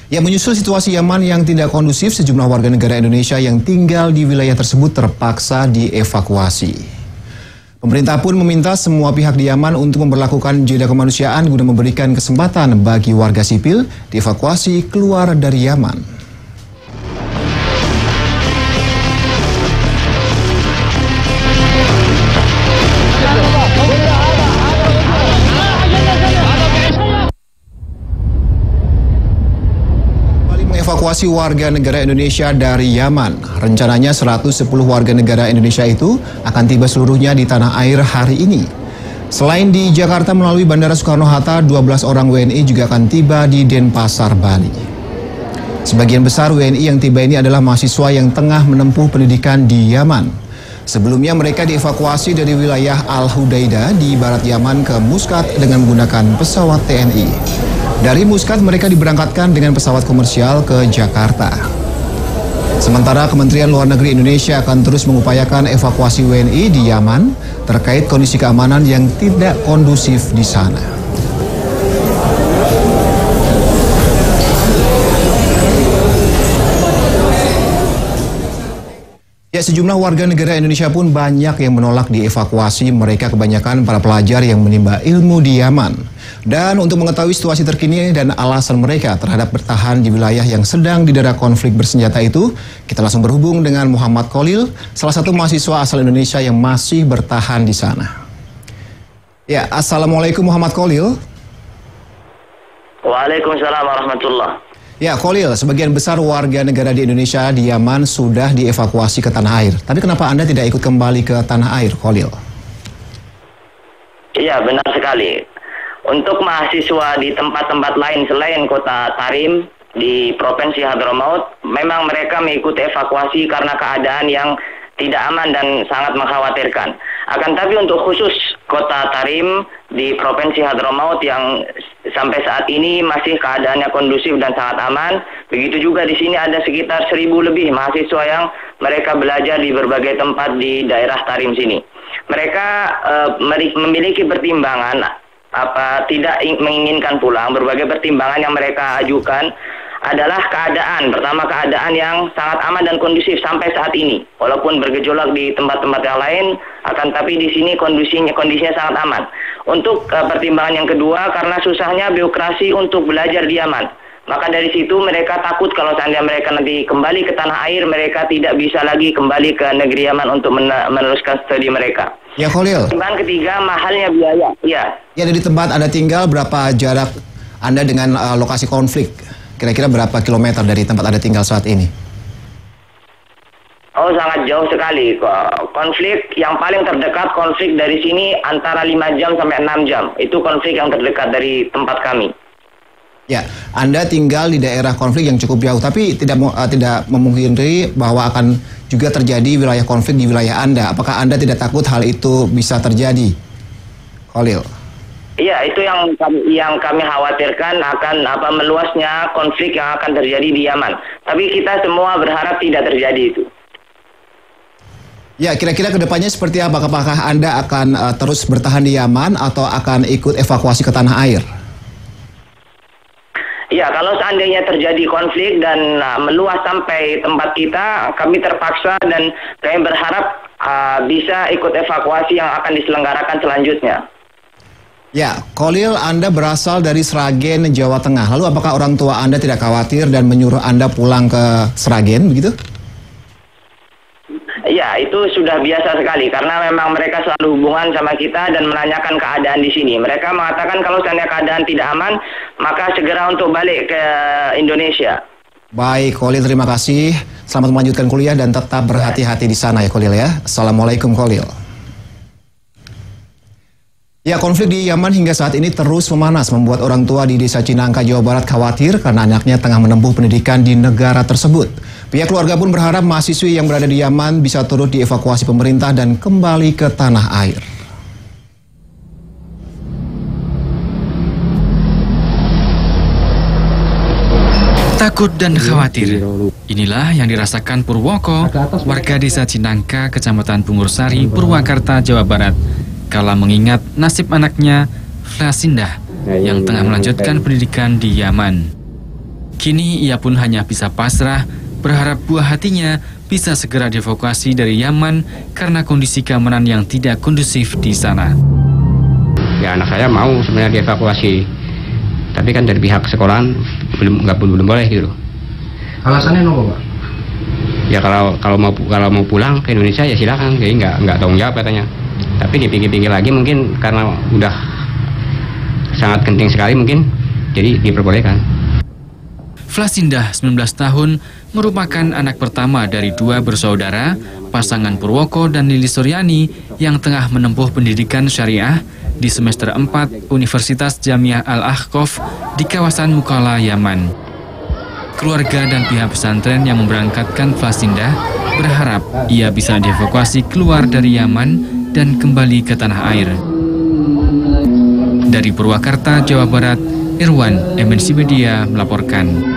Ya, menyusul situasi Yaman yang tidak kondusif, sejumlah warga negara Indonesia yang tinggal di wilayah tersebut terpaksa dievakuasi. Pemerintah pun meminta semua pihak di Yaman untuk memberlakukan jeda kemanusiaan guna memberikan kesempatan bagi warga sipil dievakuasi keluar dari Yaman. Evakuasi warga negara Indonesia dari Yaman. Rencananya 110 warga negara Indonesia itu akan tiba seluruhnya di tanah air hari ini. Selain di Jakarta melalui Bandara Soekarno-Hatta, 12 orang WNI juga akan tiba di Denpasar, Bali. Sebagian besar WNI yang tiba ini adalah mahasiswa yang tengah menempuh pendidikan di Yaman. Sebelumnya mereka dievakuasi dari wilayah Al-Hudaidah di barat Yaman ke Muscat dengan menggunakan pesawat TNI. Dari Muscat mereka diberangkatkan dengan pesawat komersial ke Jakarta. Sementara Kementerian Luar Negeri Indonesia akan terus mengupayakan evakuasi WNI di Yaman terkait kondisi keamanan yang tidak kondusif di sana. Ya, sejumlah warga negara Indonesia pun banyak yang menolak dievakuasi. Mereka kebanyakan para pelajar yang menimba ilmu di Yaman. Dan untuk mengetahui situasi terkini dan alasan mereka terhadap bertahan di wilayah yang sedang didera konflik bersenjata itu, kita langsung berhubung dengan Muhammad Khalil, salah satu mahasiswa asal Indonesia yang masih bertahan di sana. Ya, Assalamualaikum Muhammad Khalil. Waalaikumsalam warahmatullahi. Ya, Khalil, sebagian besar warga negara di Indonesia di Yaman sudah dievakuasi ke tanah air. Tapi kenapa Anda tidak ikut kembali ke tanah air, Khalil? Iya, benar sekali. Untuk mahasiswa di tempat-tempat lain selain kota Tarim di Provinsi Hadramaut, memang mereka mengikuti evakuasi karena keadaan yang tidak aman dan sangat mengkhawatirkan. Akan tapi untuk khusus kota Tarim di Provinsi Hadramaut yang sampai saat ini masih keadaannya kondusif dan sangat aman. Begitu juga di sini ada sekitar 1.000 lebih mahasiswa yang mereka belajar di berbagai tempat di daerah Tarim sini. Mereka memiliki pertimbangan tidak menginginkan pulang. Berbagai pertimbangan yang mereka ajukan adalah keadaan yang sangat aman dan kondusif sampai saat ini. Walaupun bergejolak di tempat-tempat yang lain, akan tapi di sini kondisinya sangat aman. Untuk pertimbangan yang kedua, karena susahnya birokrasi untuk belajar di Yaman. Maka dari situ mereka takut kalau seandainya mereka nanti kembali ke tanah air, mereka tidak bisa lagi kembali ke negeri Yaman untuk meneruskan studi mereka. Ya, Khalil. Pertimbangan ketiga, mahalnya biaya. Ya. Ya, dari tempat Anda tinggal, berapa jarak Anda dengan lokasi konflik? Kira-kira berapa kilometer dari tempat Anda tinggal saat ini? Oh, sangat jauh sekali. Konflik yang paling terdekat, konflik dari sini antara 5 jam sampai 6 jam. Itu konflik yang terdekat dari tempat kami. Ya, Anda tinggal di daerah konflik yang cukup jauh, tapi tidak memungkiri bahwa akan juga terjadi wilayah konflik di wilayah Anda. Apakah Anda tidak takut hal itu bisa terjadi, Khalil? Iya, itu yang kami khawatirkan akan meluasnya konflik yang akan terjadi di Yaman. Tapi kita semua berharap tidak terjadi itu. Ya, kira-kira kedepannya seperti apa? Apakah Anda akan terus bertahan di Yaman atau akan ikut evakuasi ke tanah air? Ya, kalau seandainya terjadi konflik dan meluas sampai tempat kita, kami terpaksa dan kami berharap bisa ikut evakuasi yang akan diselenggarakan selanjutnya. Ya, Khalil, Anda berasal dari Sragen, Jawa Tengah. Lalu apakah orang tua Anda tidak khawatir dan menyuruh Anda pulang ke Sragen, begitu? Ya, itu sudah biasa sekali karena memang mereka selalu hubungan sama kita dan menanyakan keadaan di sini. Mereka mengatakan kalau seandainya keadaan tidak aman, maka segera untuk balik ke Indonesia. Baik, Khalil, terima kasih. Selamat melanjutkan kuliah dan tetap berhati-hati di sana ya, Khalil ya. Assalamualaikum, Khalil. Ya, konflik di Yaman hingga saat ini terus memanas, membuat orang tua di Desa Cinangka, Jawa Barat khawatir karena anaknya tengah menempuh pendidikan di negara tersebut. Pihak keluarga pun berharap mahasiswi yang berada di Yaman bisa turut dievakuasi pemerintah dan kembali ke tanah air. Takut dan khawatir. Inilah yang dirasakan Purwoko, warga Desa Cinangka, Kecamatan Bungursari, Purwakarta, Jawa Barat, kala mengingat nasib anaknya, Flasindah, yang tengah melanjutkan pendidikan di Yaman. Kini ia pun hanya bisa pasrah, berharap buah hatinya bisa segera dievakuasi dari Yaman karena kondisi keamanan yang tidak kondusif di sana. Ya anak saya mau sebenarnya dievakuasi, tapi kan dari pihak sekolahan belum boleh gitu. Alasannya apa, Pak? Ya kalau mau pulang ke Indonesia ya silakan, jadi nggak tanggung jawab katanya. Tapi dipikir-pikir lagi mungkin karena udah sangat genting sekali mungkin, jadi diperbolehkan. Flasindah, 19 tahun, merupakan anak pertama dari 2 bersaudara, pasangan Purwoko dan Lili Suryani yang tengah menempuh pendidikan syariah di semester 4 Universitas Jamiah Al-Ahqaf di kawasan Mukalla, Yaman. Keluarga dan pihak pesantren yang memberangkatkan Flasindah berharap ia bisa dievakuasi keluar dari Yaman dan kembali ke tanah air. Dari Purwakarta, Jawa Barat, Irwan, MNC Media melaporkan.